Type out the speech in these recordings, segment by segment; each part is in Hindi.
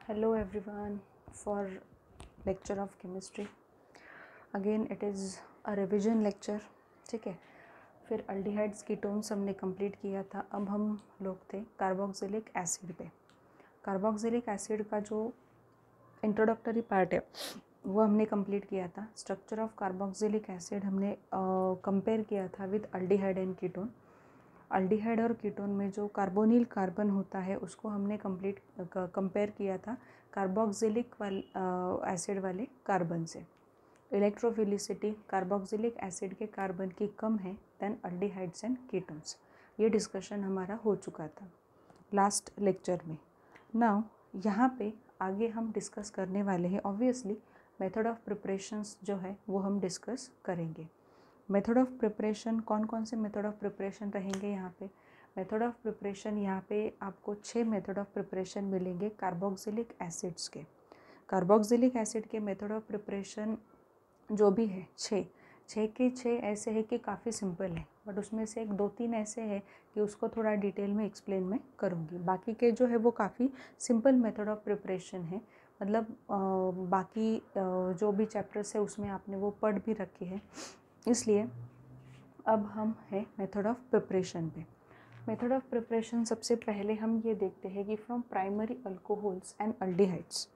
Hello everyone for lecture of chemistry. Again it is a revision lecture. ठीक है, फिर अल्डिहाइड्स कीटोन्स हमने कंप्लीट किया था. अब हम लोग थे कार्बोक्सिलिक एसिड पे. कार्बोक्सिलिक एसिड का जो इंट्रोडक्टरी पार्ट है वो हमने कंप्लीट किया था. स्ट्रक्चर ऑफ कार्बोक्सिलिक एसिड हमने कंपेयर किया था with aldehyde and ketone. Aldehyde और कीटोन में जो कार्बोनिल कार्बन होता है उसको हमने कंपेयर किया था कार्बोक्सिलिक एसिड वाले कार्बन से. इलेक्ट्रोफिलिसिटी कार्बोक्सिलिक एसिड के कार्बन की कम है देन अल्डिहाइड्स एंड कीटोन्स. ये डिस्कशन हमारा हो चुका था लास्ट लेक्चर में. नाउ यहाँ पे आगे हम डिस्कस करने वाले हैं. ऑब्वियसली मेथड ऑफ प्रिपरेशंस जो है वो हम डिस्कस करेंगे. मेथड ऑफ प्रिपरेशन कौन कौन से मेथड ऑफ प्रिपरेशन रहेंगे यहाँ पे. मेथड ऑफ प्रिपरेशन यहाँ पे आपको 6 मेथड ऑफ प्रिपरेशन मिलेंगे कार्बोक्सिलिक एसिड्स के. कार्बोक्सिलिक एसिड के मेथड ऑफ प्रिपरेशन जो भी है 6 के 6 ऐसे है कि काफ़ी सिंपल है, बट उसमें से 1-2-3 ऐसे है कि उसको थोड़ा डिटेल में एक्सप्लेन मैं करूँगी. बाकी के जो है वो काफ़ी सिंपल मेथड ऑफ प्रिपरेशन है. मतलब बाकी जो भी चैप्टर्स है उसमें आपने वो पढ़ भी रखी है. इसलिए अब हम हैं मेथड ऑफ प्रिपरेशन पे. मेथड ऑफ प्रिपरेशन सबसे पहले हम ये देखते हैं कि from primary alcohols and aldehydes.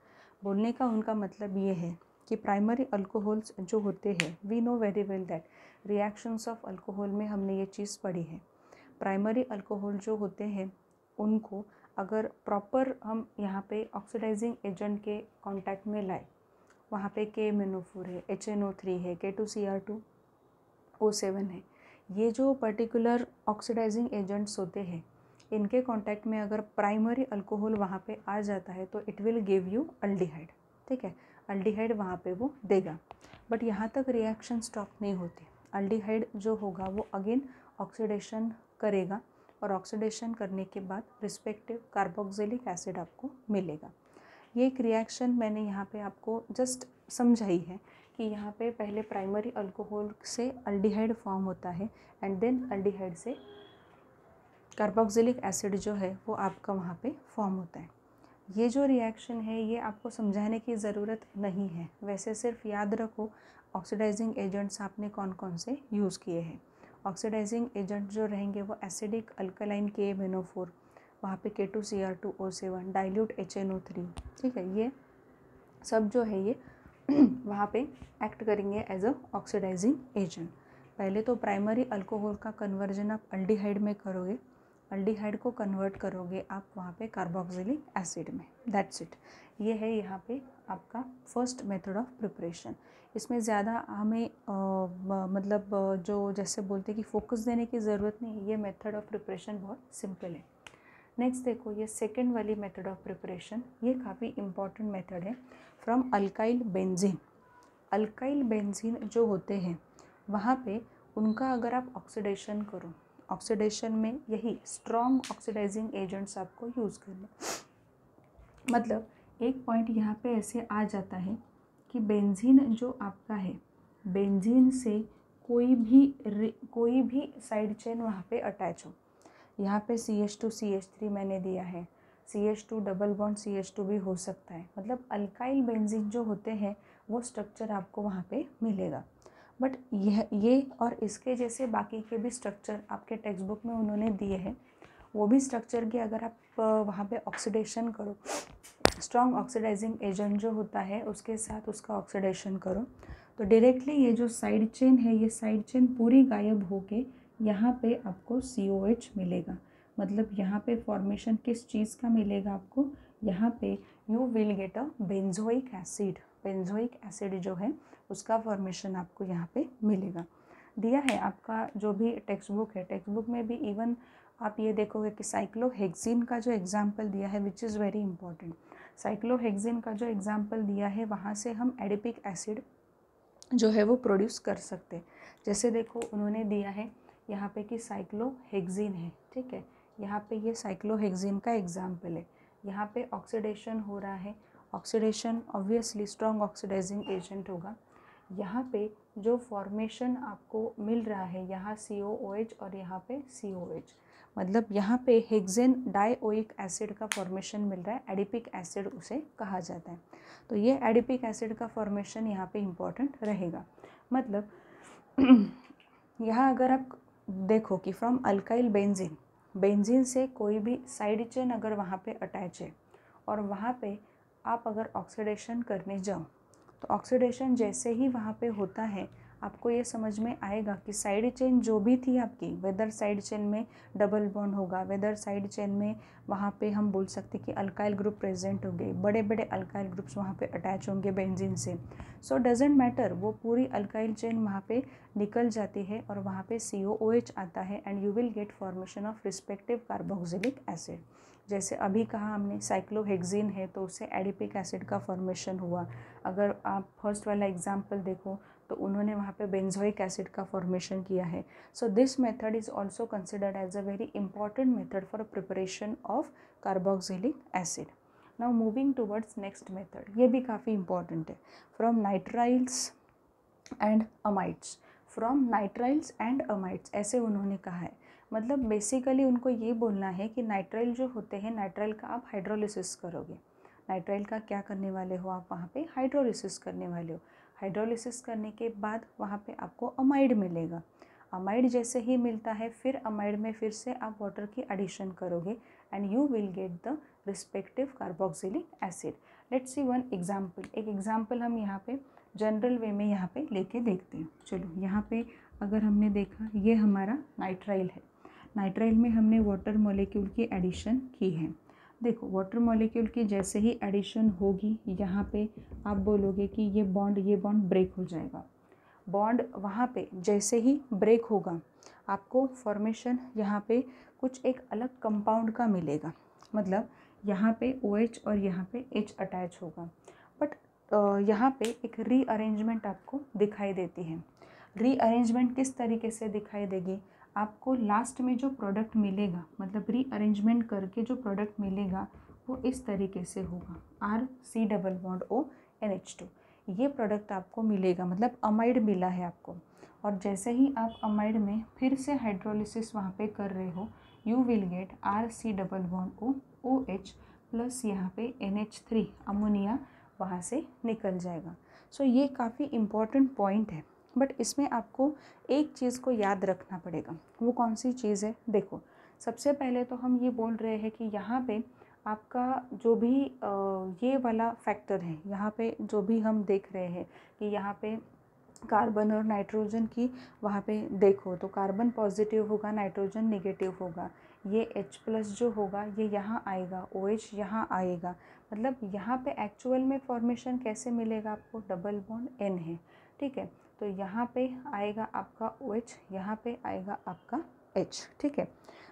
बोलने का उनका मतलब ये है कि प्राइमरी अल्कोहल्स जो होते हैं we know very well that reactions of alcohol में हमने ये चीज़ पढ़ी है. प्राइमरी अल्कोहल जो होते हैं उनको अगर प्रॉपर हम यहाँ पे ऑक्सीडाइजिंग एजेंट के कांटेक्ट में लाए, वहाँ पे KMnO4 है, HNO3 है, K2Cr2O7 है. ये जो पर्टिकुलर ऑक्सीडाइजिंग एजेंट्स होते हैं इनके कांटेक्ट में अगर प्राइमरी अल्कोहल वहाँ पे आ जाता है तो it will give you aldehyde. ठीक है, अल्डिहाइड वहाँ पे वो देगा. बट यहाँ तक रिएक्शन स्टॉप नहीं होती. अल्डिहाइड जो होगा वो अगेन ऑक्सीडेशन करेगा और ऑक्सीडेशन करने के बाद रिस्पेक्टिव कार्बोक्सिलिक एसिड आपको मिलेगा. ये एक रिएक्शन मैंने यहाँ पे आपको जस्ट समझाई है कि यहाँ पे पहले प्राइमरी अल्कोहल से अल्डिहाइड फॉर्म होता है एंड देन अल्डिहाइड से कार्बोक्सिलिक एसिड जो है वो आपका वहाँ पे फॉर्म होता है. ये जो रिएक्शन है ये आपको समझाने की ज़रूरत नहीं है. वैसे सिर्फ याद रखो ऑक्सीडाइजिंग एजेंट्स आपने कौन कौन से यूज़ किए हैं. ऑक्सीडाइजिंग एजेंट जो रहेंगे वो एसिडिक अल्कलाइन KMnO4, वहाँ पे K2Cr2O7, डाइल्यूट HNO3. ठीक है, ये सब जो है ये वहाँ पे एक्ट करेंगे एज अ ऑक्सीडाइजिंग एजेंट. पहले तो प्राइमरी अल्कोहल का कन्वर्जन आप अल्डिहाइड में करोगे, अल्डिहाइड को कन्वर्ट करोगे आप वहाँ पे कार्बोक्सिलिक एसिड में. That's it. ये है यहाँ पे आपका फर्स्ट मेथड ऑफ प्रिपरेशन. इसमें ज़्यादा हमें मतलब जो जैसे बोलते हैं कि फोकस देने की ज़रूरत नहीं है. ये मेथड ऑफ प्रिपरेशन बहुत सिंपल है. नेक्स्ट देखो ये सेकेंड वाली मेथड ऑफ प्रिपरेशन, ये काफ़ी इम्पॉर्टेंट मेथड है. From alkyl benzene. Alkyl benzene जो होते हैं वहाँ पे उनका अगर आप ऑक्सीडेशन करो, ऑक्सीडेशन में यही स्ट्रॉन्ग ऑक्सीडाइजिंग एजेंट्स आपको यूज़ करने. मतलब एक पॉइंट यहाँ पे ऐसे आ जाता है कि बेंजीन जो आपका है, बेंजीन से कोई भी साइड चेन वहाँ पे अटैच हो. यहाँ पे CH2CH3 मैंने दिया है, CH2 डबल बॉन्ड CH2 भी हो सकता है. मतलब अल्काइल बेंजीन जो होते हैं वो स्ट्रक्चर आपको वहाँ पे मिलेगा. बट ये और इसके जैसे बाकी के भी स्ट्रक्चर आपके टेक्स्ट बुक में उन्होंने दिए हैं. वो भी स्ट्रक्चर के अगर आप वहाँ पे ऑक्सीडेशन करो, स्ट्रॉन्ग ऑक्सीडाइजिंग एजेंट जो होता है उसके साथ उसका ऑक्सीडेशन करो, तो डायरेक्टली ये जो साइड चेन है ये साइड चेन पूरी गायब होके यहाँ पे आपको COH मिलेगा. मतलब यहाँ पे फॉर्मेशन किस चीज़ का मिलेगा आपको, यहाँ पे you will get a benzoic acid. Benzoic acid जो है उसका फॉर्मेशन आपको यहाँ पे मिलेगा. दिया है आपका जो भी टेक्स्ट बुक है, टेक्स्ट बुक में भी इवन आप ये देखोगे कि साइक्लोहेक्सिन का जो एग्जाम्पल दिया है which is very important. Cyclohexene का जो एग्जाम्पल दिया है वहाँ से हम एडिपिक एसिड जो है वो प्रोड्यूस कर सकते. जैसे देखो उन्होंने दिया है यहाँ पे कि साइक्लोहेक्सिन है. ठीक है, यहाँ पे ये साइक्लोहेक्सिन का एग्जाम्पल है. यहाँ पे ऑक्सीडेशन हो रहा है, oxidation obviously strong oxidizing agent होगा. यहाँ पे जो फॉर्मेशन आपको मिल रहा है यहाँ COOH और यहाँ पे COH, मतलब यहाँ पे हेक्सेन डाइओइक एसिड का फॉर्मेशन मिल रहा है, एडिपिक एसिड उसे कहा जाता है। तो ये एडिपिक एसिड का फॉर्मेशन यहाँ पे इम्पॉर्टेंट रहेगा। मतलब यहाँ अगर आप देखो कि फ्रॉम अल्काइल बेंजीन, बेंजीन से कोई भी साइड चेन अगर वहाँ पे अटैच है और वहाँ पे आप अगर ऑक्सीडेशन करने जाओ, तो ऑक्सीडेशन जैसे ही वहाँ पे होता है आपको ये समझ में आएगा कि साइड चेन जो भी थी आपकी, वेदर साइड चेन में डबल बॉन्ड होगा, वेदर साइड चेन में वहाँ पे हम बोल सकते कि अल्काइल ग्रुप प्रेजेंट होंगे, बड़े बड़े अल्काइल ग्रुप्स वहाँ पे अटैच होंगे बेंजीन से। सो डजेंट मैटर, वो पूरी अल्काइल चेन वहाँ पे निकल जाती है और वहाँ पे COOH आता है and you will gate formation of respective carboxylic acid. जैसे अभी कहा हमने साइक्लोहेक्सिन है तो उससे एडिपिक एसिड का फॉर्मेशन हुआ। अगर आप फर्स्ट वाला एग्जाम्पल देखो तो उन्होंने वहाँ पे बेंजोइक एसिड का फॉर्मेशन किया है। So this method is also considered as a very important method for preparation of carboxylic acid. Now moving towards next method, ये भी काफ़ी इंपॉर्टेंट है, from nitriles and amides. From nitriles and amides ऐसे उन्होंने कहा है। मतलब बेसिकली उनको ये बोलना है कि नाइट्राइल जो होते हैं, नाइट्राइल का आप हाइड्रोलिसिस करोगे। नाइट्राइल का क्या करने वाले हो आप, वहाँ पे हाइड्रोलिसिस करने वाले हो। हाइड्रोलिसिस करने के बाद वहाँ पे आपको अमाइड मिलेगा। अमाइड जैसे ही मिलता है फिर अमाइड में फिर से आप वाटर की एडिशन करोगे and you will get the respective carboxylic acid. Let's see one example. एक एग्जाम्पल हम यहाँ पे जनरल वे में यहाँ पे लेके देखते हैं। चलो यहाँ पे अगर हमने देखा ये हमारा नाइट्राइल है, नाइट्राइल में हमने वाटर मॉलिक्यूल की एडिशन की है। देखो वाटर मॉलिक्यूल की जैसे ही एडिशन होगी यहाँ पे आप बोलोगे कि ये बॉन्ड ब्रेक हो जाएगा। बॉन्ड वहाँ पे जैसे ही ब्रेक होगा आपको फॉर्मेशन यहाँ पे कुछ एक अलग कंपाउंड का मिलेगा। मतलब यहाँ पे OH और यहाँ पे H अटैच होगा, बट यहाँ पे एक रीअरेंजमेंट आपको दिखाई देती है। रीअरेंजमेंट किस तरीके से दिखाई देगी, आपको लास्ट में जो प्रोडक्ट मिलेगा, मतलब रीअरेंजमेंट करके जो प्रोडक्ट मिलेगा वो इस तरीके से होगा, RC+O NH2। ये प्रोडक्ट आपको मिलेगा, मतलब अमाइड मिला है आपको। और जैसे ही आप अमाइड में फिर से हाइड्रोलिसिस वहाँ पे कर रहे हो, you will gate RC+OH plus यहाँ पे NH3 अमोनिया वहाँ से निकल जाएगा। सो ये काफ़ी इम्पॉर्टेंट पॉइंट है, बट इसमें आपको एक चीज़ को याद रखना पड़ेगा। वो कौन सी चीज़ है, देखो सबसे पहले तो हम ये बोल रहे हैं कि यहाँ पे आपका जो भी ये वाला फैक्टर है, यहाँ पे जो भी हम देख रहे हैं कि यहाँ पे कार्बन और नाइट्रोजन की वहाँ पे देखो तो कार्बन पॉजिटिव होगा, नाइट्रोजन नेगेटिव होगा। ये H+ जो होगा ये यहाँ आएगा, OH यहाँ आएगा। मतलब यहाँ पे एक्चुअल में फॉर्मेशन कैसे मिलेगा आपको, डबल बॉन्ड N है, ठीक है। तो यहाँ पे आएगा आपका OH, यहाँ पे आएगा आपका H, ठीक है।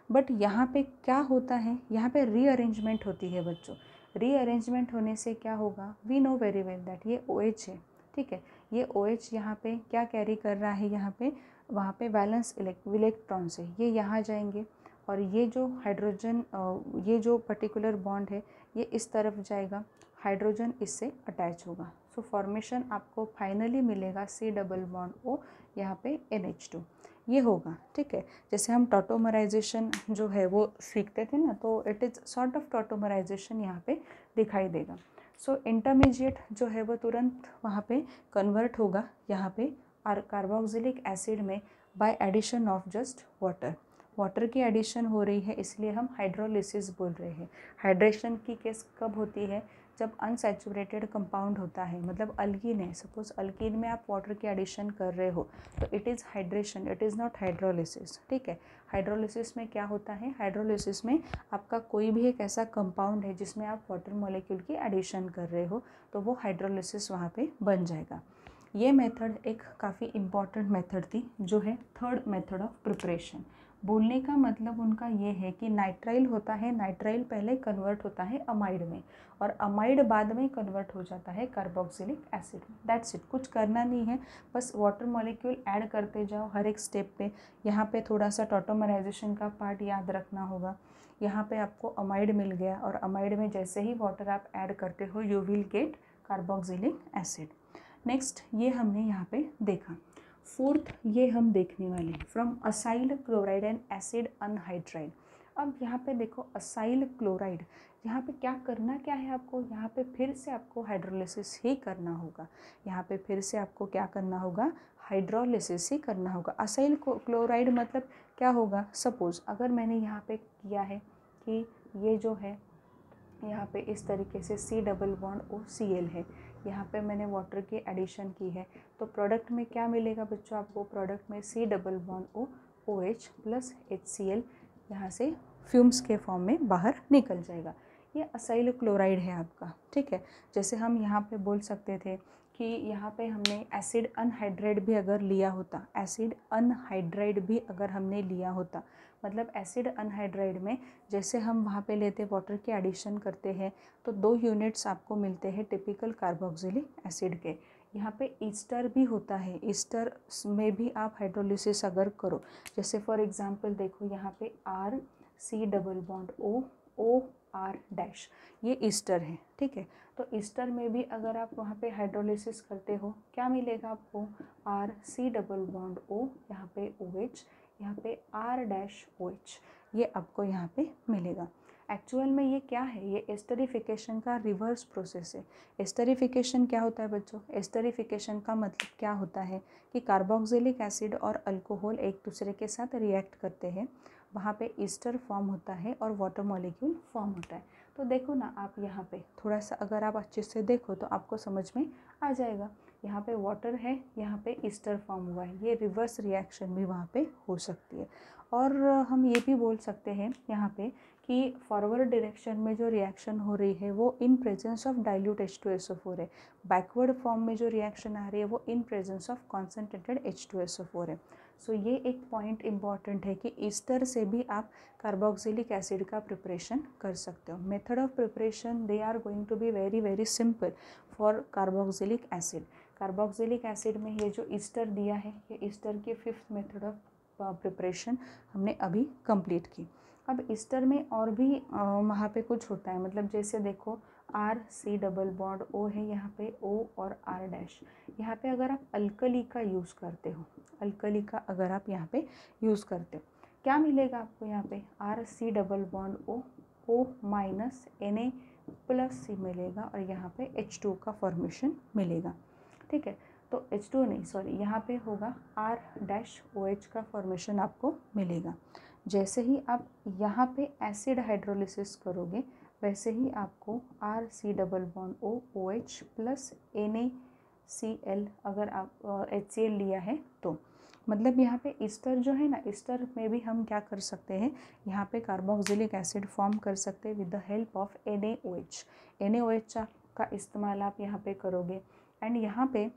बट यहाँ पे क्या होता है, यहाँ पे रीअरेंजमेंट होती है बच्चों। रीअरेंजमेंट होने से क्या होगा, we know very well that ये OH है, ठीक है। ये OH यहाँ पे क्या कैरी कर रहा है, यहाँ पे वहाँ पे वैलेंस इलेक्ट्रॉन से ये यहाँ जाएंगे और ये जो हाइड्रोजन ये जो पर्टिकुलर बॉन्ड है ये इस तरफ जाएगा, हाइड्रोजन इससे अटैच होगा। सो फॉर्मेशन आपको फाइनली मिलेगा C+O यहाँ पे NH2 ये होगा, ठीक है। जैसे हम टॉटोमराइजेशन जो है वो सीखते थे ना, तो it is sort of tautomerisation यहाँ पे दिखाई देगा। सो इंटरमीडिएट जो है वो तुरंत वहाँ पे कन्वर्ट होगा यहाँ पे कार्बोक्सिलिक एसिड में by addition of just water की एडिशन हो रही है, इसलिए हम हाइड्रोलिसिस बोल रहे हैं। हाइड्रेशन की केस कब होती है, जब अनसैचुरेटेड कंपाउंड होता है, मतलब अल्कीन है, सपोज अल्कीन में आप वाटर की एडिशन कर रहे हो तो it is hydration, it is not hydrolysis, ठीक है। हाइड्रोलिसिस में क्या होता है, हाइड्रोलिसिस में आपका कोई भी एक ऐसा कंपाउंड है जिसमें आप वाटर मॉलिक्यूल की एडिशन कर रहे हो तो वो हाइड्रोलिसिस वहाँ पे बन जाएगा। ये मेथड एक काफ़ी इम्पॉर्टेंट मेथड थी, जो है थर्ड मेथड ऑफ प्रिपरेशन। बोलने का मतलब उनका ये है कि नाइट्राइल होता है, नाइट्राइल पहले कन्वर्ट होता है अमाइड में और अमाइड बाद में कन्वर्ट हो जाता है कार्बोक्सिलिक एसिड में। दैट्स इट, कुछ करना नहीं है, बस वाटर मॉलिक्यूल ऐड करते जाओ हर एक स्टेप पे। यहाँ पे थोड़ा सा टॉटोमराइजेशन का पार्ट याद रखना होगा। यहाँ पे आपको अमाइड मिल गया और अमाइड में जैसे ही वाटर आप ऐड करते हो you will gate carboxylic acid. Next ये हमने यहाँ पे देखा। फोर्थ ये हम देखने वाले हैं, from acyl chloride and acid anhydride. अब यहाँ पे देखो असाइल क्लोराइड, यहाँ पे क्या करना क्या है आपको, यहाँ पे फिर से आपको हाइड्रोलिसिस ही करना होगा। यहाँ पे फिर से आपको क्या करना होगा, हाइड्रोलिसिस ही करना होगा। असाइल क्लोराइड मतलब क्या होगा, सपोज़ अगर मैंने यहाँ पे किया है कि ये जो है यहाँ पे इस तरीके से C+O है, यहाँ पे मैंने वाटर की एडिशन की है, तो प्रोडक्ट में क्या मिलेगा बच्चों आपको, प्रोडक्ट में C+OOH प्लस HCl यहाँ से फ्यूम्स के फॉर्म में बाहर निकल जाएगा। ये असाइल क्लोराइड है आपका, ठीक है। जैसे हम यहाँ पे बोल सकते थे कि यहाँ पे हमने एसिड अनहाइड्राइड भी अगर लिया होता, एसिड अनहाइड्राइड भी अगर हमने लिया होता, मतलब एसिड अनहाइड्राइड में जैसे हम वहाँ पे लेते वाटर के एडिशन करते हैं तो 2 यूनिट्स आपको मिलते हैं टिपिकल कार्बोक्सिलिक एसिड के। यहाँ पे ईस्टर भी होता है, ईस्टर में भी आप हाइड्रोलिसिस अगर करो, जैसे फॉर एग्जांपल देखो यहाँ पे RC+O ये ईस्टर है, ठीक है। तो ईस्टर में भी अगर आप वहाँ पे हाइड्रोलिसिस करते हो क्या मिलेगा आपको, RC+O यहाँ पे OH, यहाँ पे R-OH, ये आपको यहाँ पे मिलेगा। एक्चुअल में ये क्या है, ये एस्टरिफिकेशन का रिवर्स प्रोसेस है। एस्टरिफिकेशन क्या होता है बच्चों, एस्टरिफिकेशन का मतलब क्या होता है कि कार्बोक्सिलिक एसिड और अल्कोहल एक दूसरे के साथ रिएक्ट करते हैं, वहाँ पे ईस्टर फॉर्म होता है और वाटर मॉलिक्यूल फॉर्म होता है। तो देखो ना आप यहाँ पे थोड़ा सा अगर आप अच्छे से देखो तो आपको समझ में आ जाएगा। यहाँ पे वाटर है, यहाँ पे ईस्टर फॉर्म हुआ है, ये रिवर्स रिएक्शन भी वहाँ पे हो सकती है। और हम ये भी बोल सकते हैं यहाँ पे कि फॉरवर्ड डायरेक्शन में जो रिएक्शन हो रही है वो in presence of dilute H2SO4 है, बैकवर्ड फॉर्म में जो रिएक्शन आ रही है वो in presence of concentrated H2SO4 है। सो ये एक पॉइंट इम्पॉर्टेंट है कि ईस्टर से भी आप कार्बोक्सिलिक एसिड का प्रिपरेशन कर सकते हो। Method of preparation they are going to be very very simple for carboxylic acid. Carboxylic acid में ये जो ईस्टर दिया है, ये ईस्टर की 5th मेथड ऑफ प्रिपरेशन हमने अभी कंप्लीट की। अब ईस्टर में और भी वहाँ पे कुछ होता है, मतलब जैसे देखो RC+O है, यहाँ पे O और R-, यहाँ पे अगर आप अल्कली का यूज़ करते हो, अल्कली का अगर आप यहाँ पे यूज़ करते हो क्या मिलेगा आपको, यहाँ पे RC+O O- Na+C मिलेगा और यहाँ पे H2 का फॉर्मेशन मिलेगा, ठीक है। तो H2 नहीं सॉरी, यहाँ पे होगा R-OH का फॉर्मेशन आपको मिलेगा। जैसे ही आप यहाँ पे एसिड हाइड्रोलिसिस करोगे वैसे ही आपको RC+OOH प्लस NaCl अगर आप HCl लिया है तो, मतलब यहाँ पे ईस्टर जो है ना, ईस्टर में भी हम क्या कर सकते हैं, यहाँ पे कार्बोक्सिलिक एसिड फॉर्म कर सकते हैं with the help of NaOH। NaOH का इस्तेमाल आप यहाँ पे करोगे। एंड यहाँ पे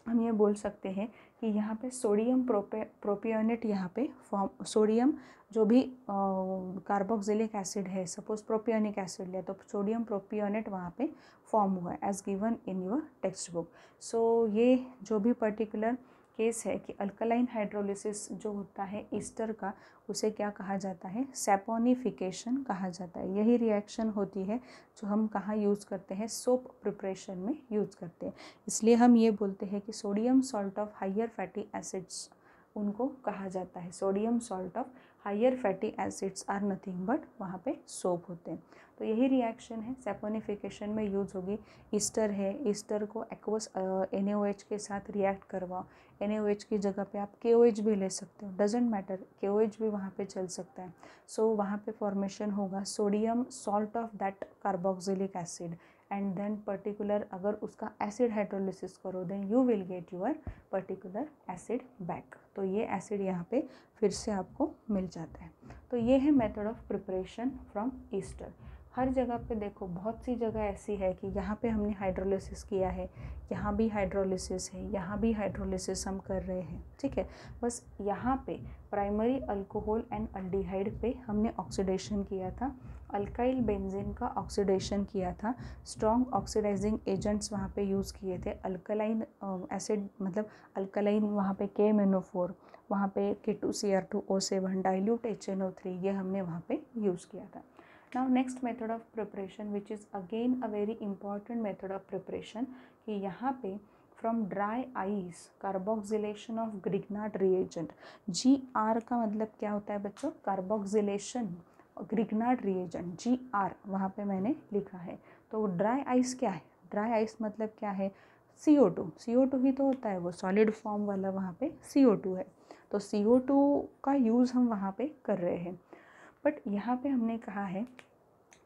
हम ये बोल सकते हैं कि यहाँ पे सोडियम प्रोपियोनेट यहाँ पे फॉर्म, सोडियम जो भी कार्बोक्सिलिक एसिड है, सपोज प्रोपियोनिक एसिड ले तो सोडियम प्रोपियोनेट वहाँ पे फॉर्म हुआ है as given in your textbook. So ये जो भी पर्टिकुलर केस है कि अल्कलाइन हाइड्रोलिसिस जो होता है ईस्टर का, उसे क्या कहा जाता है, सैपोनिफिकेशन कहा जाता है। यही रिएक्शन होती है जो हम कहाँ यूज़ करते हैं, सोप प्रिपरेशन में यूज़ करते हैं। इसलिए हम ये बोलते हैं कि sodium salt of higher fatty acids उनको कहा जाता है, sodium salt of higher fatty acids are nothing but वहाँ पे सोप होते हैं। तो यही रिएक्शन है सैपोनिफिकेशन में यूज़ होगी। ईस्टर है, ईस्टर को एक्वस NaOH के साथ रिएक्ट करवाओ, NaOH की जगह पे आप KOH भी ले सकते हो, डजेंट मैटर, KOH भी वहाँ पे चल सकता है। सो वहाँ पे फॉर्मेशन होगा sodium salt of that carboxylic acid and then particular अगर उसका एसिड हाइड्रोलिसिस करो then you will get your particular acid back. तो ये एसिड यहाँ पे फिर से आपको मिल जाता है। तो ये है method of preparation from ester. हर जगह पे देखो बहुत सी जगह ऐसी है कि यहाँ पे हमने हाइड्रोलिसिस किया है, यहाँ भी हाइड्रोलिसिस है, यहाँ भी हाइड्रोलिसिस हम कर रहे हैं, ठीक है। बस यहाँ पे प्राइमरी अल्कोहल एंड अल्डिहाइड पे हमने ऑक्सीडेशन किया था, अल्काइल बेंजीन का ऑक्सीडेशन किया था, स्ट्रॉन्ग ऑक्सीडाइजिंग एजेंट्स वहाँ पे यूज़ किए थे, अल्कलाइन एसिड मतलब अल्कलाइन वहाँ पे KMnO4, वहाँ पे K2Cr2O7 डाइल्यूट HNO3, ये हमने वहाँ पे यूज़ किया था। Now next method of preparation which is again a very important method of preparation कि यहाँ पे from dry ice carboxylation of Grignard reagent। GR का मतलब क्या होता है बच्चों, कार्बोक्सिलेशन ग्रिग्नार्ड रिएजेंट GR वहाँ पे मैंने लिखा है। तो ड्राई आइस क्या है? ड्राई आइस मतलब क्या है? CO2 ही तो होता है, वो सॉलिड फॉर्म वाला वहाँ पे CO2 है। तो CO2 का यूज़ हम वहाँ पे कर रहे हैं। बट यहाँ पे हमने कहा है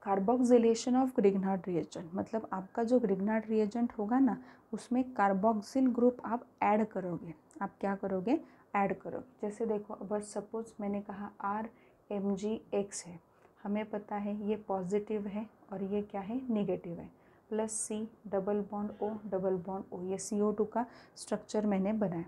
कार्बोक्सिलेशन ऑफ ग्रिग्नार्ड रिएजेंट, मतलब आपका जो ग्रिग्नार्ड रिएजेंट होगा ना उसमें कार्बोक्सिल ग्रुप आप ऐड करोगे। आप क्या करोगे? ऐड करोगे। जैसे देखो, अगर सपोज मैंने कहा RMgX है, हमें पता है ये पॉजिटिव है और ये क्या है? नेगेटिव है, plus C double bond O, ये CO2 का स्ट्रक्चर मैंने बनाया।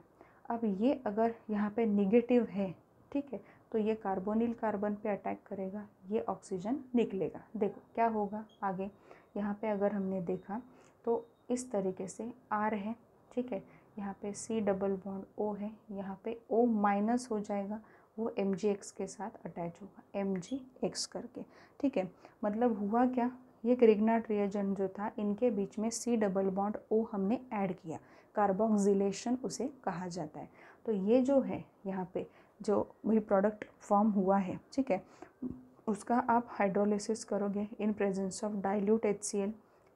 अब ये अगर यहाँ पे नेगेटिव है, ठीक है, तो ये कार्बोनिल कार्बन पे अटैक करेगा, ये ऑक्सीजन निकलेगा। देखो क्या होगा आगे। यहाँ पे अगर हमने देखा तो इस तरीके से R है, ठीक है, यहाँ पे C डबल बॉन्ड O है, यहाँ पे O माइनस हो जाएगा, वो MgX के साथ अटैच होगा, MgX करके, ठीक है। मतलब हुआ क्या, ये ग्रिग्नार्ड रिएजेंट जो था इनके बीच में C डबल बॉन्ड O हमने ऐड किया, कार्बोक्सिलेशन उसे कहा जाता है। तो ये जो है यहाँ पे जो वही प्रोडक्ट फॉर्म हुआ है, ठीक है, उसका आप हाइड्रोलिसिस करोगे in presence of dilute HCl,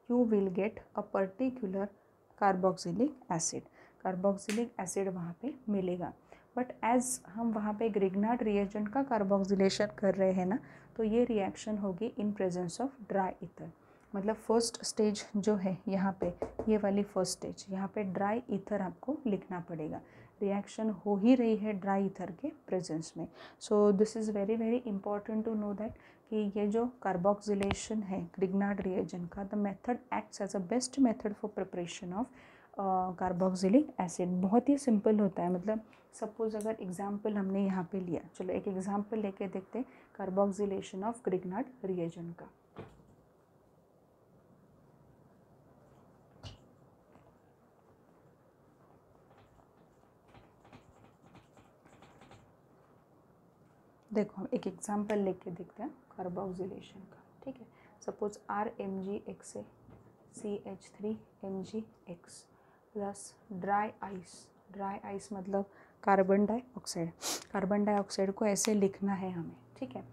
you will get a particular carboxylic acid. Carboxylic acid वहाँ पे मिलेगा। बट एज हम वहाँ पे ग्रिग्नार्ड रिएजेंट का कार्बोक्सिलेशन कर रहे हैं ना, तो ये रिएक्शन होगी in presence of dry ether. मतलब फर्स्ट स्टेज जो है यहाँ पे, ये वाली फर्स्ट स्टेज, यहाँ पे ड्राई ईथर आपको लिखना पड़ेगा। रिएक्शन हो ही रही है ड्राई ईथर के प्रेजेंस में। So this is very very important to know that कि ये जो कार्बोक्सिलेशन है ग्रिग्नार्ड रिएजेंट का, the method acts as a best method for preparation of carboxylic acid. बहुत ही सिंपल होता है। मतलब सपोज अगर एग्जाम्पल हमने यहाँ पे लिया, चलो एक एग्जाम्पल लेके देखते हैं कार्बोक्सिलेशन ऑफ ग्रिग्नार्ड रिएजेंट का। देखो हम एक एग्जाम्पल लेके देखते हैं कार्बोक्सिलेशन का, ठीक है। सपोज RMgX है, CH3MgX प्लस ड्राई आइस मतलब कार्बन डाइऑक्साइड। कार्बन डाइऑक्साइड को ऐसे लिखना है हमें, ठीक है।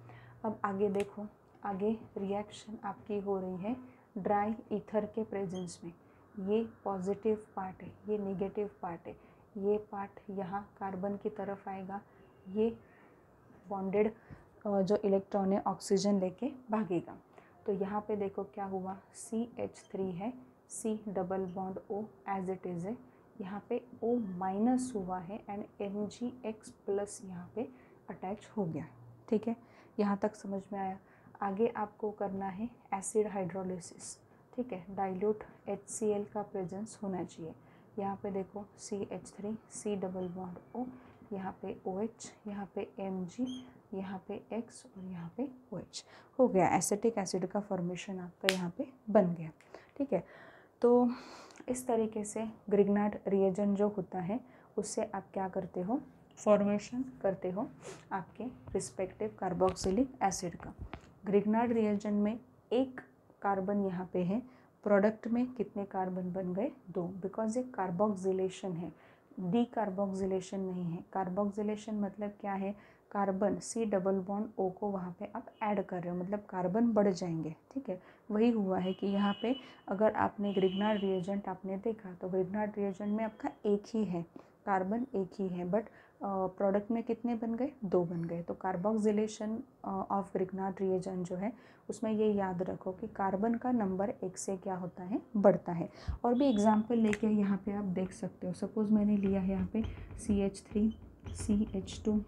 अब आगे देखो, आगे रिएक्शन आपकी हो रही है ड्राई ईथर के प्रेजेंस में। ये पॉजिटिव पार्ट है, ये नेगेटिव पार्ट है। ये पार्ट यहाँ कार्बन की तरफ आएगा, ये बॉन्डेड जो इलेक्ट्रॉन है ऑक्सीजन लेके भागेगा। तो यहाँ पे देखो क्या हुआ, CH3 है, C double bond O as it is है, यहाँ पे O माइनस हुआ है एंड MgX प्लस यहाँ पे अटैच हो गया, ठीक है। यहाँ तक समझ में आया। आगे आपको करना है एसिड हाइड्रोलिसिस, ठीक है। डाइल्यूट HCl का प्रेजेंस होना चाहिए। यहाँ पे देखो CH3, C double bond O, यहाँ पे OH, यहाँ पे Mg, यहाँ पे X और यहाँ पे OH हो गया। एसिटिक एसिड का फॉर्मेशन आपका यहाँ पे बन गया, ठीक है। तो इस तरीके से ग्रिग्नार्ड रिएजेंट जो होता है उससे आप क्या करते हो, फॉर्मेशन करते हो आपके रिस्पेक्टिव कार्बोक्सिलिक एसिड का। ग्रिग्नार्ड रिएजेंट में एक कार्बन यहाँ पे है, प्रोडक्ट में कितने कार्बन बन गए? 2, बिकॉज ये कार्बोक्सिलेशन है, डी कार्बोक्सिलेशन नहीं है। कार्बोक्सिलेशन मतलब क्या है, carbon C double bond O को वहाँ पे आप ऐड कर रहे हो, मतलब कार्बन बढ़ जाएंगे, ठीक है। वही हुआ है कि यहाँ पे अगर आपने ग्रिग्नार्ड रिएजेंट आपने देखा तो ग्रिग्नार्ड रिएजेंट में आपका एक ही है, कार्बन एक ही है, बट प्रोडक्ट में कितने बन गए? 2 बन गए। तो कार्बोक्सिलेशन ऑफ ग्रिग्नार्ड रिएजेंट जो है उसमें ये याद रखो कि कार्बन का नंबर एक से क्या होता है, बढ़ता है। और भी एग्जाम्पल लेके यहाँ पे आप देख सकते हो। सपोज़ मैंने लिया है यहाँ पे CH3, CH2,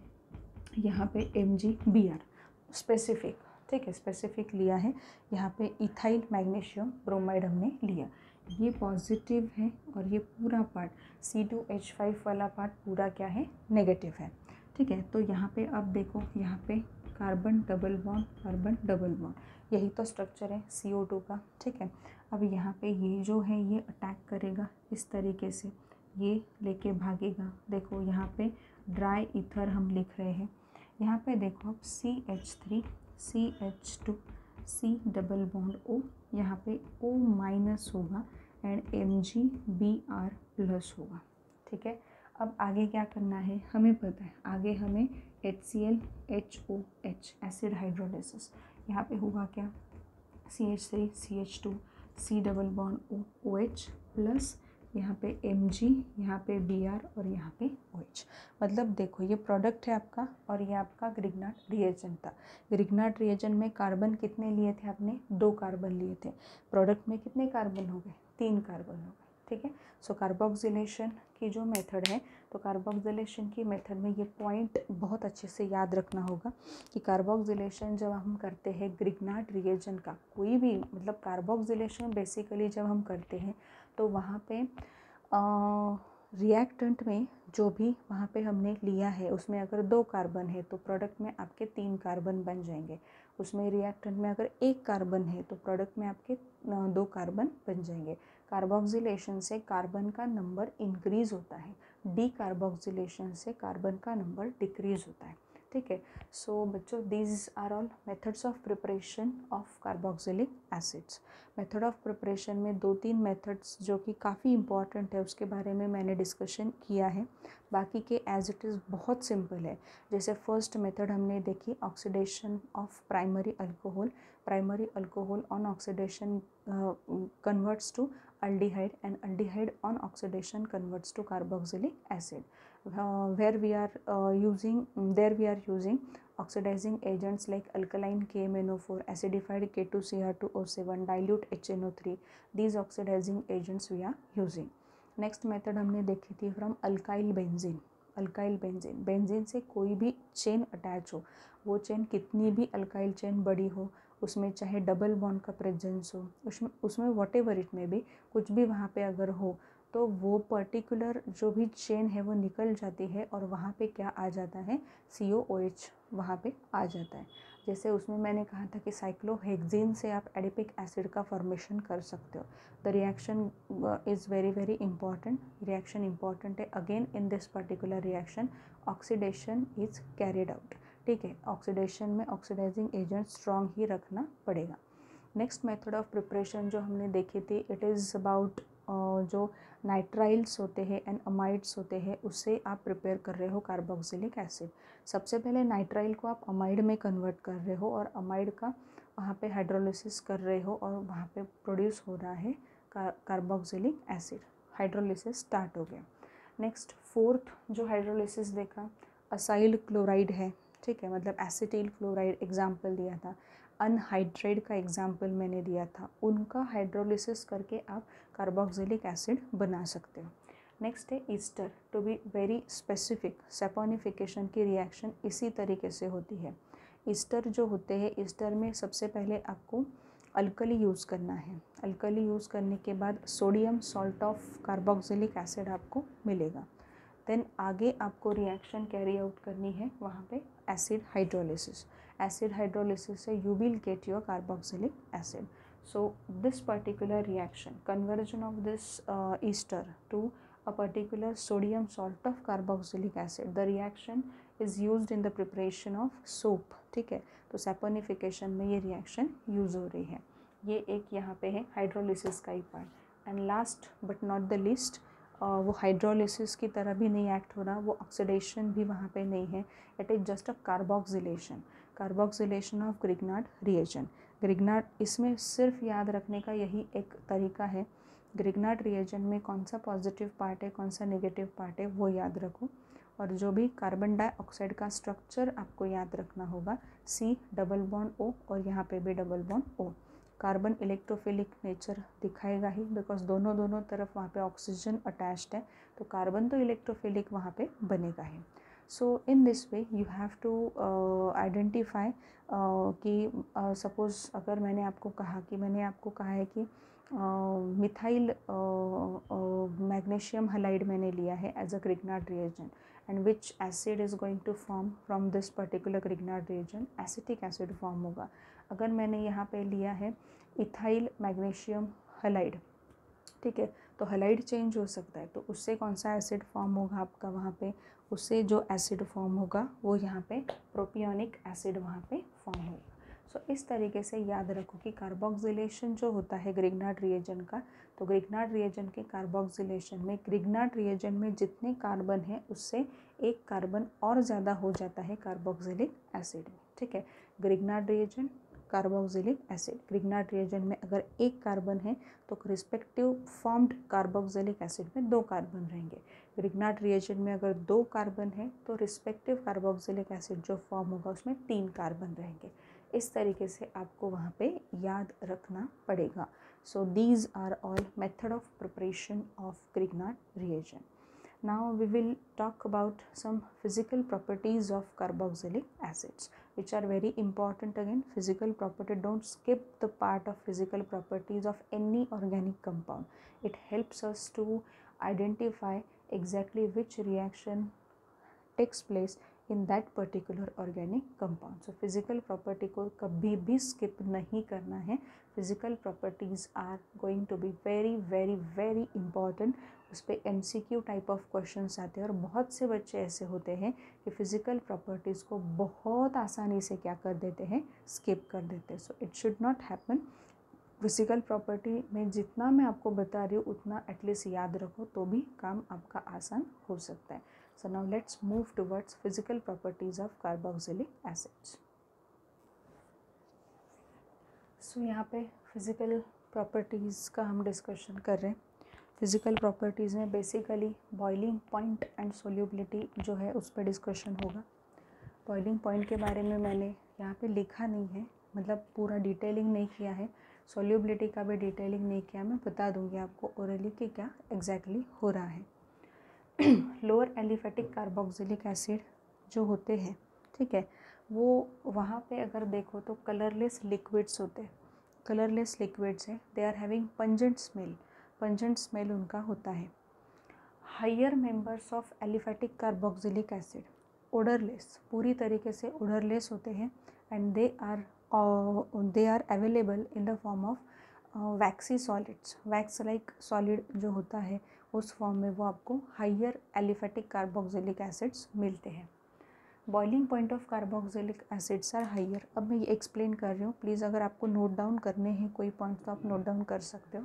यहाँ पे MgBr स्पेसिफिक, ठीक है, स्पेसिफिक लिया है। यहाँ पे इथाइल मैग्नीशियम ब्रोमाइड हमने लिया, ये पॉजिटिव है और ये पूरा पार्ट C2H5 वाला पार्ट पूरा क्या है, नेगेटिव है, ठीक है। तो यहाँ पे अब देखो, यहाँ पे कार्बन डबल बॉन्ड, यही तो स्ट्रक्चर है CO2 का, ठीक है। अब यहाँ पे ये जो है ये अटैक करेगा इस तरीके से, ये लेके भागेगा। देखो यहाँ पे ड्राई ईथर हम लिख रहे हैं, यहाँ पे देखो अब CH3, CH2, C double bond O, यहाँ पे O माइनस होगा एंड MgBr प्लस होगा, ठीक है। अब आगे क्या करना है, हमें पता है आगे हमें HCl HOH एसिड हाइड्रोलिसिस। यहाँ पे होगा क्या, CH3 CH2 C double bond O OH plus यहाँ पे Mg, यहाँ पे Br और यहाँ पे OH। मतलब देखो ये प्रोडक्ट है आपका और ये आपका ग्रिग्नार्ड रिएजेंट था। ग्रिग्नार्ड रिएजेंट में कार्बन कितने लिए थे आपने, 2 कार्बन लिए थे। प्रोडक्ट में कितने कार्बन हो गए, 3 कार्बन हो गए। ठीक है, सो कार्बोक्सिलेशन की जो मेथड है, तो कार्बोक्सिलेशन की मेथड में ये पॉइंट बहुत अच्छे से याद रखना होगा कि कार्बोक्सिलेशन जब हम करते हैं ग्रिग्नार्ड रिएजेंट का, कोई भी मतलब कार्बोक्सिलेशन बेसिकली जब हम करते हैं तो वहाँ पे रिएक्टेंट में जो भी वहाँ पे हमने लिया है उसमें अगर 2 कार्बन है तो प्रोडक्ट में आपके 3 कार्बन बन जाएंगे। उसमें रिएक्टेंट में अगर 1 कार्बन है तो प्रोडक्ट में आपके 2 कार्बन बन जाएंगे। कार्बोक्सिलेशन से कार्बन का नंबर इंक्रीज होता है, डी कार्बोक्सिलेशन से कार्बन का नंबर डिक्रीज होता है। ठीक है, सो बच्चों these are all methods of preparation of carboxylic acids. Method of preparation में 2-3 मेथड्स जो कि काफ़ी इंपॉर्टेंट है उसके बारे में मैंने डिस्कशन किया है, बाकी के एज इट इज़ बहुत सिंपल है। जैसे फर्स्ट मेथड हमने देखी oxidation of primary alcohol. Primary alcohol on oxidation converts to aldehyde and aldehyde on oxidation converts to carboxylic acid. Where we are using oxidizing agents like alkaline KMnO4, acidified K2Cr2O7, dilute HNO3. These oxidizing agents we are using. Next method हमने देखी थी from alkyl benzene. Alkyl benzene, benzene से कोई भी चेन अटैच हो, वो चेन कितनी भी अल्काइल चेन बड़ी हो, उसमें चाहे डबल बॉन्ड का प्रेजेंस हो, उसमें व्हाटएवर इट में भी कुछ भी वहाँ पे अगर हो तो वो पर्टिकुलर जो भी चेन है वो निकल जाती है और वहाँ पे क्या आ जाता है, COOH वहाँ पे आ जाता है। जैसे उसमें मैंने कहा था कि साइक्लोहेक्सेन से आप एडिपिक एसिड का फॉर्मेशन कर सकते हो। The reaction is very very important, reaction important है। Again in this particular reaction oxidation is carried out. ठीक है, ऑक्सीडेशन में ऑक्सीडाइजिंग एजेंट स्ट्रॉन्ग ही रखना पड़ेगा। नेक्स्ट मेथड ऑफ प्रिपरेशन जो हमने देखी थी, इट इज़ अबाउट जो नाइट्राइल्स होते हैं एंड अमाइड्स होते हैं, उससे आप प्रिपेयर कर रहे हो कार्बोक्सिलिक एसिड। सबसे पहले नाइट्राइल को आप अमाइड में कन्वर्ट कर रहे हो और अमाइड का वहाँ पे हाइड्रोलिसिस कर रहे हो और वहाँ पे प्रोड्यूस हो रहा है कार्बोक्सिलिक एसिड। हाइड्रोलिसिस स्टार्ट हो गया। नेक्स्ट फोर्थ जो हाइड्रोलिसिस देखा, असाइल क्लोराइड है। ठीक है, मतलब एसिटिल क्लोराइड एग्जाम्पल दिया था, अनहाइड्रेट का एग्जाम्पल मैंने दिया था, उनका हाइड्रोलिसिस करके आप कार्बोक्सिलिक एसिड बना सकते हो। नेक्स्ट है ester. To be very specific, saponification की रिएक्शन इसी तरीके से होती है। ईस्टर जो होते हैं, ईस्टर में सबसे पहले आपको अल्कली यूज़ करना है। अल्कली यूज़ करने के बाद sodium salt of carboxylic acid आपको मिलेगा। देन आगे आपको रिएक्शन कैरी आउट करनी है वहाँ पे एसिड हाइड्रोलिसिस। एसिड हाइड्रोलिसिस से you will get your carboxylic acid. So this particular reaction, conversion of this ester to a particular sodium salt of carboxylic acid, the reaction is used in the preparation of soap। ठीक है, तो सैपोनिफिकेशन में ये रिएक्शन यूज़ हो रही है। ये एक यहाँ पे है हाइड्रोलिसिस का ही part. And last but not the least, वो हाइड्रोलिसिस की तरह भी नहीं एक्ट हो रहा, वो ऑक्सीडेशन भी वहाँ पे नहीं है, it is just a carboxylation. Carboxylation of Grignard reagent. Grignard, इसमें सिर्फ याद रखने का यही एक तरीका है, ग्रिग्नार्ड रिएजेंट में कौन सा पॉजिटिव पार्ट है कौन सा नेगेटिव पार्ट है वो याद रखो। और जो भी कार्बन डाइऑक्साइड का स्ट्रक्चर आपको याद रखना होगा, C डबल बॉन्ड O और यहाँ पे भी double bond O। Carbon electrophilic nature दिखाएगा ही, बिकॉज दोनों तरफ वहाँ पे ऑक्सीजन अटैच्ड है, तो कार्बन तो इलेक्ट्रोफिलिक वहाँ पे बनेगा ही। So in this way you have to identify कि सपोज़ अगर मैंने आपको कहा है कि मिथाइल मैग्नीशियम हलाइड मैंने लिया है as a Grignard reagent, and which acid is going to form from this particular Grignard reagent, acetic acid form होगा। अगर मैंने यहाँ पे लिया है इथाइल मैग्नीशियम हलाइड, ठीक है, तो हलाइड चेंज हो सकता है, तो उससे कौन सा एसिड फॉर्म होगा आपका वहाँ पे, उससे जो एसिड फॉर्म होगा वो यहाँ पे प्रोपियोनिक एसिड वहाँ पे फॉर्म होगा। सो इस तरीके से याद रखो कि कार्बोक्सिलेशन जो होता है ग्रिग्नार्ड रिएजेंट का, तो ग्रिग्नार्ड रिएजेंट के कार्बोक्सिलेशन में ग्रिग्नार्ड रिएजेंट में जितने कार्बन हैं उससे एक कार्बन और ज़्यादा हो जाता है कार्बोक्सिलिक एसिड में, ठीक है। Grignard reagent, carboxylic acid. Grignard reagent में अगर एक कार्बन है तो रिस्पेक्टिव फॉर्म्ड कार्बोक्सिलिक एसिड में 2 कार्बन रहेंगे। ग्रिग्नार्ड रिएजेंट में अगर 2 कार्बन है तो रिस्पेक्टिव कार्बोक्सिलिक एसिड जो फॉर्म होगा उसमें 3 कार्बन रहेंगे। इस तरीके से आपको वहाँ पे याद रखना पड़ेगा। So these are all method of preparation of Grignard reagent. Now we will talk about some physical properties of carboxylic acids, which are very important. Again, physical property, don't skip the part of physical properties of any organic compound. It helps us to identify exactly which reaction takes place in that particular organic compound. So physical property को कभी भी skip नहीं करना है. Physical properties are going to be very very very important. उस पर MCQ टाइप ऑफ क्वेश्चंस आते हैं और बहुत से बच्चे ऐसे होते हैं कि फिज़िकल प्रॉपर्टीज़ को बहुत आसानी से क्या कर देते हैं, स्किप कर देते हैं. So it should not happen. Physical property में जितना मैं आपको बता रही हूँ उतना एटलीस्ट याद रखो तो भी काम आपका आसान हो सकता है. So now let's move towards physical properties of carboxylic acids. So यहाँ पे फिज़िकल प्रॉपर्टीज़ का हम डिस्कशन कर रहे हैं. फिज़िकल प्रॉपर्टीज़ में basically boiling point and solubility जो है उस पर डिस्कशन होगा. बॉइलिंग पॉइंट के बारे में मैंने यहाँ पे लिखा नहीं है, मतलब पूरा डिटेलिंग नहीं किया है. सोल्यूबिलिटी का भी डिटेलिंग नहीं किया. मैं बता दूँगी आपको ओरली कि क्या एग्जैक्टली हो रहा है. लोअर एलिफेटिक कार्बोक्सिलिक एसिड जो होते हैं, ठीक है, वो वहाँ पे अगर देखो तो कलरलेस लिक्विड्स होते हैं. कलरलेस लिक्विड्स है. They are having pungent smell. Pungent smell उनका होता है. Higher members of aliphatic carboxylic acid odourless, पूरी तरीके से ओडरलेस होते हैं. And they are available in the form of waxy solids. Wax like solid जो होता है उस फॉर्म में वो आपको हायर एलिफेटिक कार्बोक्सिलिक एसिड्स मिलते हैं. Boiling point of carboxylic acids are higher. अब मैं ये एक्सप्लेन कर रही हूँ, प्लीज़ अगर आपको नोट डाउन करने हैं कोई पॉइंट तो आप नोट डाउन कर सकते हो.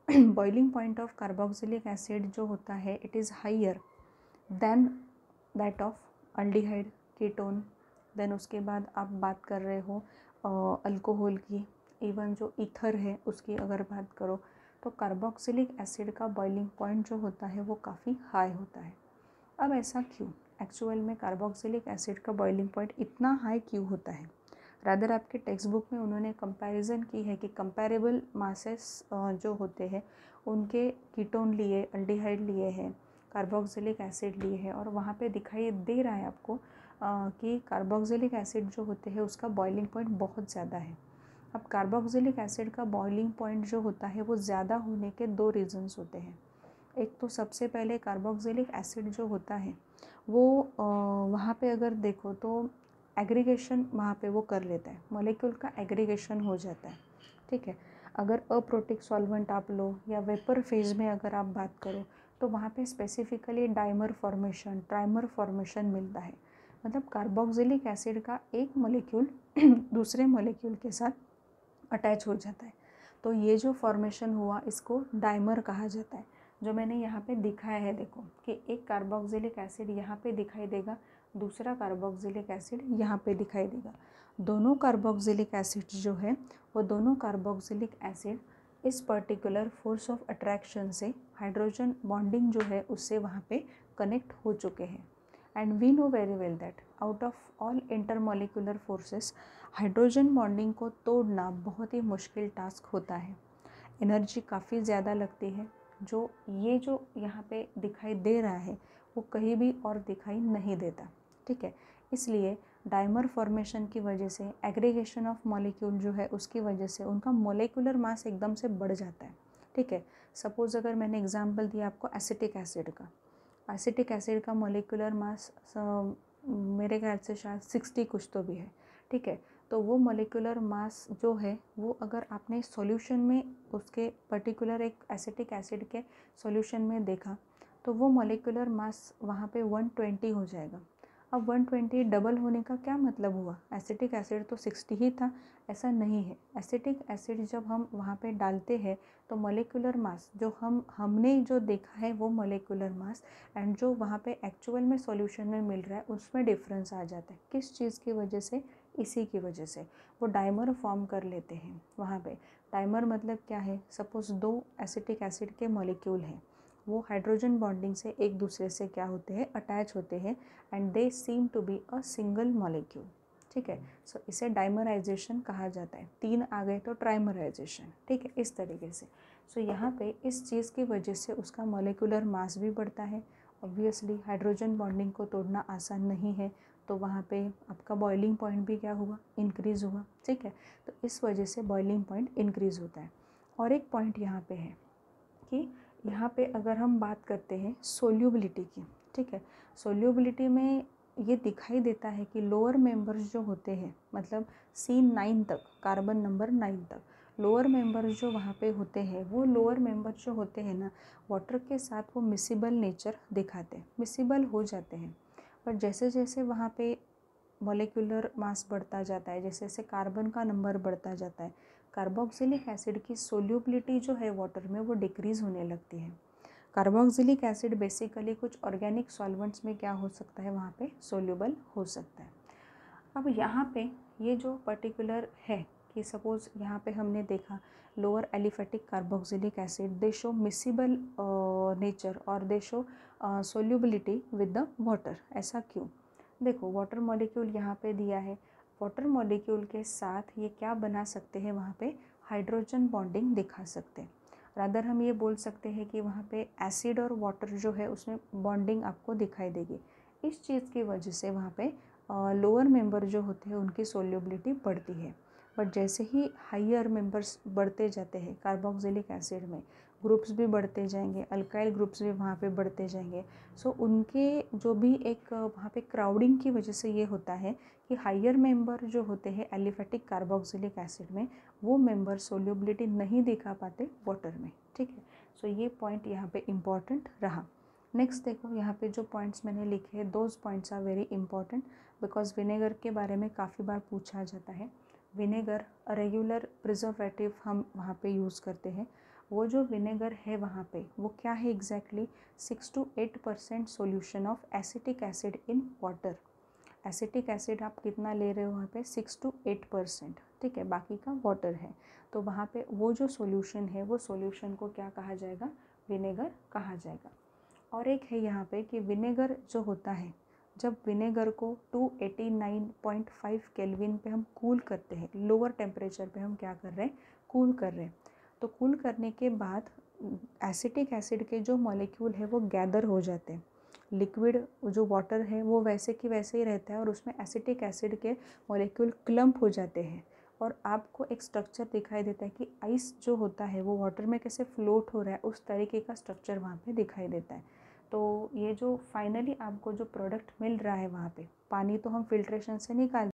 Boiling point of carboxylic acid जो होता है it is higher than that of aldehyde, ketone. Then उसके बाद आप बात कर रहे हो अल्कोहल की, इवन जो ईथर है उसकी अगर बात करो तो कार्बोक्सिलिक एसिड का बॉइलिंग पॉइंट जो होता है वो काफ़ी हाई होता है. अब ऐसा क्यों? एक्चुअल में कार्बोक्सिलिक एसिड का बॉइलिंग पॉइंट इतना हाई क्यों होता है? रादर आपके टेक्स्ट बुक में उन्होंने कंपैरिजन की है कि कंपैरेबल मासेस जो होते हैं उनके कीटोन लिए, अल्डिहाइड लिए हैं, कार्बोक्सिलिक एसिड लिए हैं, और वहाँ पे दिखाई दे रहा है आपको कि कार्बोक्सिलिक एसिड जो होते हैं उसका बॉइलिंग पॉइंट बहुत ज़्यादा है. अब कार्बोक्सिलिक एसिड का बॉइलिंग पॉइंट जो होता है वो ज़्यादा होने के 2 रीज़न्स होते हैं. एक तो सबसे पहले कार्बोक्सिलिक एसिड जो होता है वो वहाँ पे अगर देखो तो एग्रीगेशन वहाँ पे वो कर लेता है, मॉलिक्यूल का एग्रीगेशन हो जाता है, ठीक है. अगर अप्रोटिक सॉल्वेंट आप लो या वेपर फेज में अगर आप बात करो तो वहाँ पे specifically dimer formation, trimer formation मिलता है. मतलब कार्बोक्सिलिक एसिड का एक मॉलिक्यूल दूसरे मॉलिक्यूल के साथ अटैच हो जाता है. तो ये जो फॉर्मेशन हुआ इसको डाइमर कहा जाता है. जो मैंने यहाँ पे दिखाया है देखो कि एक कार्बोक्सिलिक एसिड यहाँ पे दिखाई देगा, दूसरा कार्बोक्सिलिक एसिड यहाँ पे दिखाई देगा. दोनों कार्बोक्सिलिक एसिड जो है वो दोनों कार्बोक्सिलिक एसिड इस पर्टिकुलर फोर्स ऑफ अट्रैक्शन से हाइड्रोजन बॉन्डिंग जो है उससे वहाँ पे कनेक्ट हो चुके हैं. And we know very well that out of all intermolecular forces hydrogen bonding को तोड़ना बहुत ही मुश्किल टास्क होता है. एनर्जी काफ़ी ज़्यादा लगती है. जो यहाँ पे दिखाई दे रहा है वो कहीं भी और दिखाई नहीं देता, ठीक है. इसलिए डाइमर फॉर्मेशन की वजह से, एग्रीगेशन ऑफ मॉलिक्यूल जो है उसकी वजह से उनका मोलिकुलर मास एकदम से बढ़ जाता है, ठीक है. सपोज़ अगर मैंने एग्जांपल दिया आपको एसिटिक एसिड का, एसिटिक एसिड का मोलिकुलर मास मेरे ख्याल से शायद 60 कुछ तो भी है, ठीक है. तो वो मोलिकुलर मास जो है वो अगर आपने सॉल्यूशन में उसके पर्टिकुलर एक एसिटिक एसिड के सॉल्यूशन में देखा तो वो मोलिकुलर मास वहाँ पे 120 हो जाएगा. अब 120 डबल होने का क्या मतलब हुआ, एसिटिक एसिड तो 60 ही था, ऐसा नहीं है। एसिटिक एसिड जब हम वहाँ पे डालते हैं तो मोलेकुलर मास जो हमने जो देखा है वो मोलेकुलर मास एंड जो वहाँ पे एक्चुअल में सॉल्यूशन में मिल रहा है उसमें डिफरेंस आ जाता है। किस चीज़ की वजह से, इसी की वजह से वो डाइमर फॉर्म कर लेते हैं। वहाँ पे डाइमर मतलब क्या है, सपोज 2 एसिटिक एसिड के मॉलिक्यूल हैं, वो हाइड्रोजन बॉन्डिंग से एक दूसरे से क्या होते हैं, अटैच होते हैं and they seem to be a single molecule. ठीक है, सो इसे डाइमराइजेशन कहा जाता है। 3 आ गए तो ट्राइमराइजेशन। ठीक है, इस तरीके से। सो यहाँ पे इस चीज़ की वजह से उसका मॉलिक्यूलर मास भी बढ़ता है। ऑब्वियसली हाइड्रोजन बॉन्डिंग को तोड़ना आसान नहीं है, तो वहाँ पे आपका बॉइलिंग पॉइंट भी क्या हुआ, इंक्रीज़ हुआ। ठीक है, तो इस वजह से बॉइलिंग पॉइंट इंक्रीज़ होता है। और एक पॉइंट यहाँ पे है कि यहाँ पे अगर हम बात करते हैं सोल्यूबिलिटी की, ठीक है, सोल्यूबिलिटी में ये दिखाई देता है कि लोअर मेंबर्स जो होते हैं, मतलब C9 तक, कार्बन नंबर 9 तक लोअर मेंबर्स जो वहाँ पे होते हैं, वो लोअर मेंबर्स जो होते हैं ना, वाटर के साथ वो मिसिबल नेचर दिखाते हैं, मिसिबल हो जाते हैं। पर जैसे जैसे वहाँ पे मॉलिक्यूलर मास बढ़ता जाता है, जैसे जैसे कार्बन का नंबर बढ़ता जाता है, कार्बोक्सिलिक एसिड की सोल्यूबिलिटी जो है वाटर में वो डिक्रीज़ होने लगती है। कार्बोक्सिलिक एसिड बेसिकली कुछ ऑर्गेनिक सॉल्वेंट्स में क्या हो सकता है, वहाँ पे सोल्यूबल हो सकता है। अब यहाँ पे ये जो पर्टिकुलर है कि सपोज़ यहाँ पे हमने देखा lower aliphatic carboxylic acid they show miscible nature और they show solubility with the water. ऐसा क्यों? देखो वाटर मॉलिक्यूल यहाँ पे दिया है, वाटर मॉलिक्यूल के साथ ये क्या बना सकते हैं, वहाँ पे हाइड्रोजन बॉन्डिंग दिखा सकते हैं। रादर हम ये बोल सकते हैं कि वहाँ पे एसिड और वाटर जो है उसमें बॉन्डिंग आपको दिखाई देगी। इस चीज़ की वजह से वहाँ पे लोअर मेंबर जो होते हैं उनकी सोल्यूबिलिटी बढ़ती है। बट जैसे ही हाइयर मेंबर्स बढ़ते जाते हैं कार्बोक्सिलिक एसिड में, ग्रुप्स भी बढ़ते जाएंगे, अल्काइल ग्रुप्स भी वहाँ पे बढ़ते जाएंगे। सो उनके जो भी एक वहाँ पे क्राउडिंग की वजह से ये होता है कि हाइयर मेंबर जो होते हैं एलिफेटिक कार्बोक्सिलिक एसिड में, वो मेंबर सोल्यूबिलिटी नहीं दिखा पाते वाटर में। ठीक है, सो ये पॉइंट यहाँ पे इम्पॉर्टेंट रहा। नेक्स्ट देखो यहाँ पे जो पॉइंट्स मैंने लिखे हैं, those points are very important because vinegar के बारे में काफ़ी बार पूछा जाता है। विनेगर रेगुलर प्रिजर्वेटिव हम वहाँ पे यूज़ करते हैं। वो जो विनेगर है वहाँ पे वो क्या है exactly, 6 to 8% solution of acetic acid in water. Acetic acid आप कितना ले रहे हो वहाँ पे, 6 to 8%। ठीक है, बाकी का वाटर है, तो वहाँ पे वो जो सोल्यूशन है वो सोल्यूशन को क्या कहा जाएगा, विनेगर कहा जाएगा। और एक है यहाँ पे कि विनेगर जो होता है, जब विनेगर को 289.5 केल्विन पे हम कूल करते हैं, लोअर टेम्परेचर पे हम क्या कर रहे हैं, कूल कर रहे हैं, तो कूल करने के बाद एसिटिक एसिड के जो मॉलिक्यूल है वो गैदर हो जाते हैं। लिक्विड जो वाटर है वो वैसे की वैसे ही रहता है और उसमें एसिटिक एसिड के मॉलिक्यूल क्लम्प हो जाते हैं और आपको एक स्ट्रक्चर दिखाई देता है कि आइस जो होता है वो वाटर में कैसे फ्लोट हो रहा है, उस तरीके का स्ट्रक्चर वहाँ पे दिखाई देता है। तो ये जो फाइनली आपको जो प्रोडक्ट मिल रहा है वहाँ पे, पानी तो हम फिल्ट्रेशन से निकाल